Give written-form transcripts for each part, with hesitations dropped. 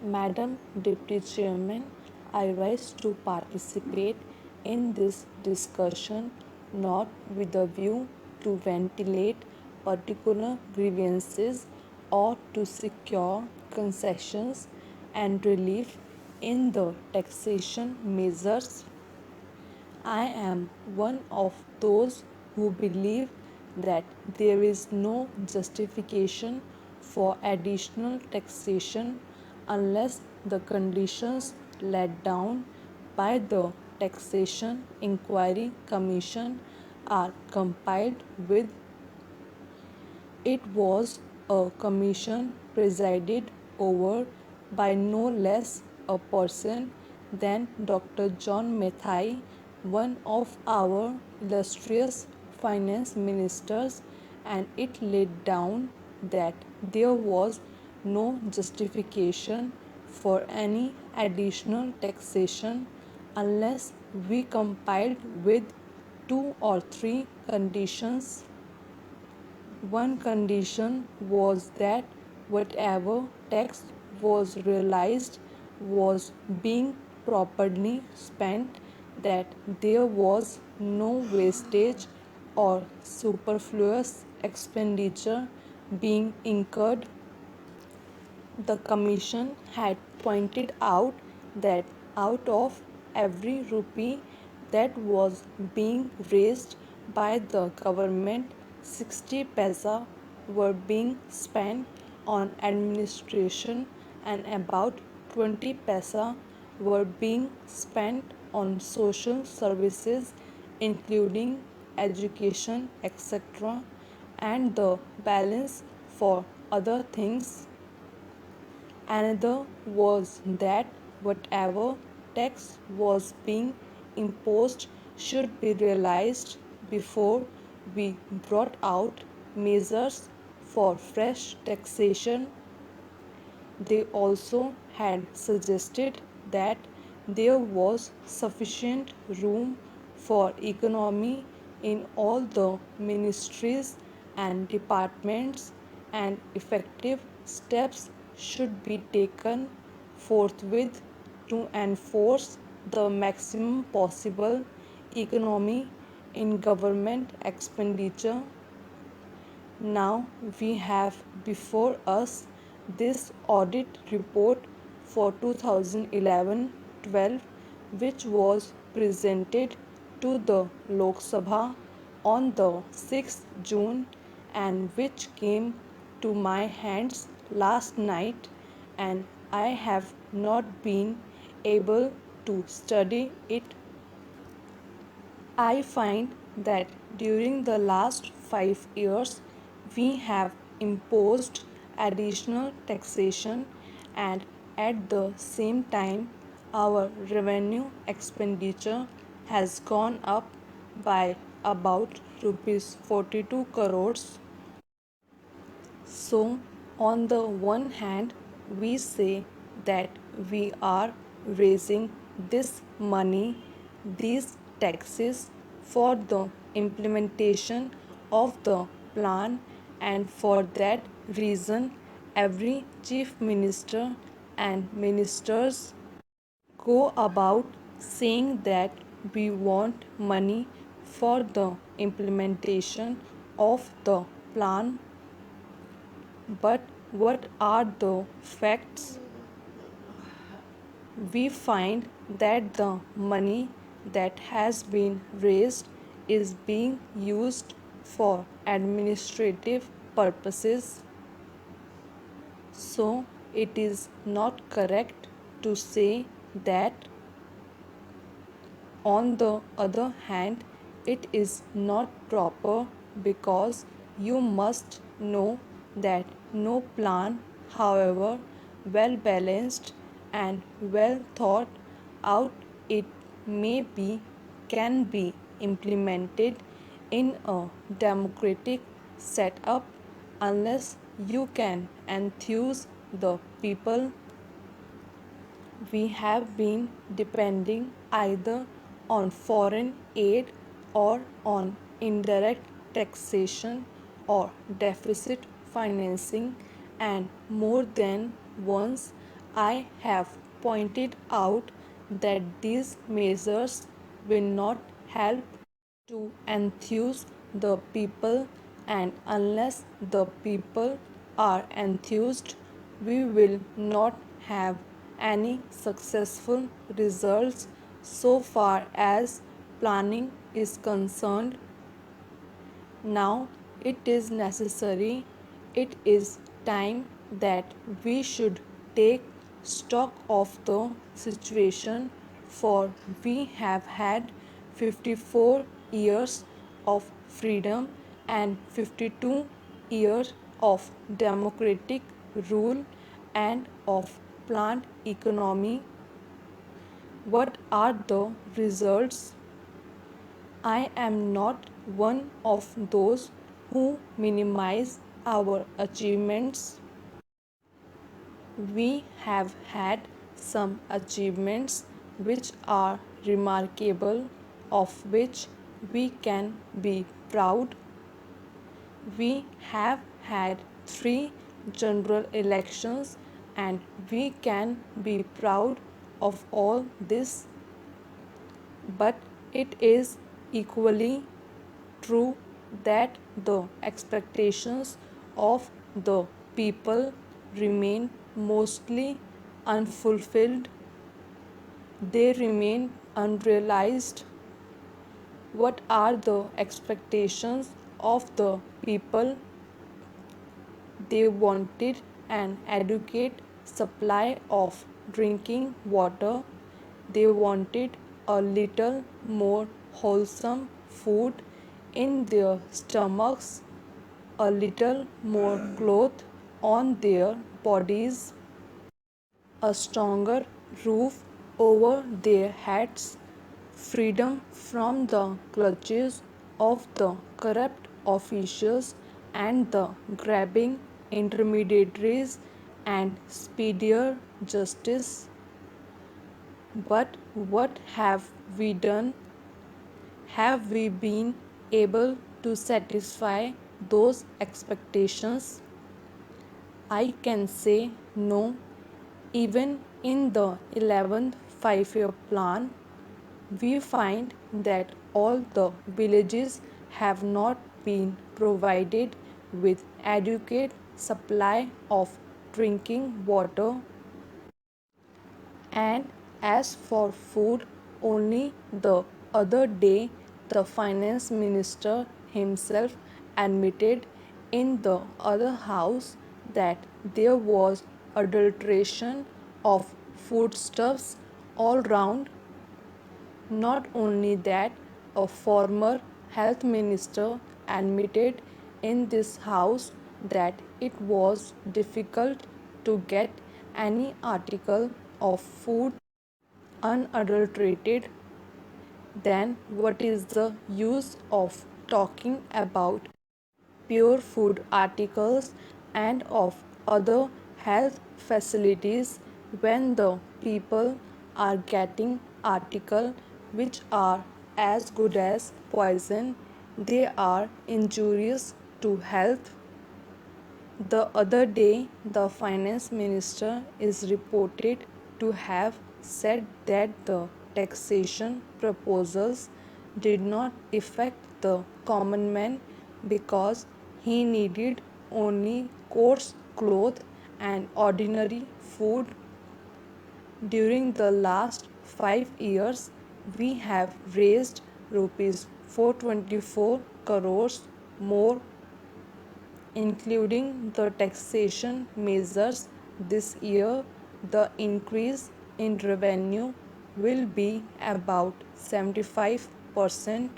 Madam Deputy Chairman, I rise to participate in this discussion not with a view to ventilate particular grievances or to secure concessions and relief in the taxation measures. I am one of those who believe that there is no justification for additional taxation unless the conditions laid down by the Taxation Inquiry Commission are complied with. It was a commission presided over by no less a person than Dr. John Mathai, one of our illustrious finance ministers, and it laid down that there was no justification for any additional taxation unless we complied with two or three conditions. One condition was that whatever tax was realized was being properly spent, that there was no wastage or superfluous expenditure being incurred. The Commission had pointed out that out of every rupee that was being raised by the government, 60 paisa were being spent on administration and about 20 paisa were being spent on social services including education, etc., and the balance for other things. Another was that whatever tax was being imposed should be realized before we brought out measures for fresh taxation. They also had suggested that there was sufficient room for economy in all the ministries and departments, and effective steps should be taken forthwith to enforce the maximum possible economy in government expenditure. Now we have before us this audit report for 2011-12, which was presented to the Lok Sabha on the 6th June and which came to my hands last night, and I have not been able to study it. I find that during the last 5 years we have imposed additional taxation, and at the same time our revenue expenditure has gone up by about rupees 42 crores. So, on the one hand, we say that we are raising this money, these taxes, for the implementation of the plan, and for that reason, every chief minister and ministers go about saying that we want money for the implementation of the plan. But what are the facts? We find that the money that has been raised is being used for administrative purposes. So it is not correct to say that. On the other hand, it is not proper because you must know that no plan, however well balanced and well thought out it may be, can be implemented in a democratic setup unless you can enthuse the people. We have been depending either on foreign aid or on indirect taxation or deficit financing, and more than once I have pointed out that these measures will not help to enthuse the people, and unless the people are enthused, we will not have any successful results so far as planning is concerned. Now it is necessary, it is time that we should take stock of the situation, for we have had 54 years of freedom and 52 years of democratic rule and of planned economy. What are the results? I am not one of those who minimize our achievements. We have had some achievements which are remarkable, of which we can be proud. We have had 3 general elections, and we can be proud of all this. But it is equally true that the expectations of the people remain mostly unfulfilled. They remain unrealized. What are the expectations of the people? They wanted an adequate supply of drinking water. They wanted a little more wholesome food in their stomachs, a little more cloth on their bodies, a stronger roof over their heads, freedom from the clutches of the corrupt officials and the grabbing intermediaries, and speedier justice. But what have we done? Have we been able to satisfy those expectations? I can say no. Even in the 11th 5-year plan, we find that all the villages have not been provided with adequate supply of drinking water. And as for food, only the other day the finance minister himself admitted in the other house that there was adulteration of foodstuffs all round. Not only that, a former health minister admitted in this house that it was difficult to get any article of food unadulterated. Then what is the use of talking about pure food articles and of other health facilities when the people are getting articles which are as good as poison? They are injurious to health. The other day, the finance minister is reported to have said that the taxation proposals did not affect the common man because he needed only coarse cloth and ordinary food. During the last 5 years, we have raised rupees 424 crores more, including the taxation measures. This year, the increase in revenue will be about 75%.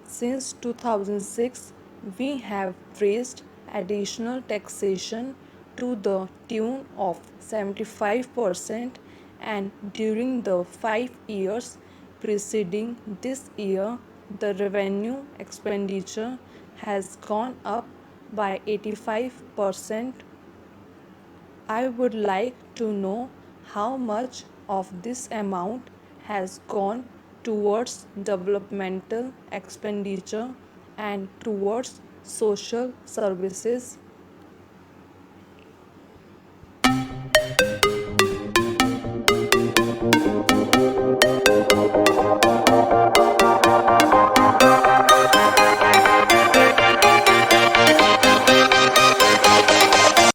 Since 2006, we have raised additional taxation to the tune of 75%, and during the 5 years preceding this year, the revenue expenditure has gone up by 85%. I would like to know how much of this amount has gone towards developmental expenditure and towards social services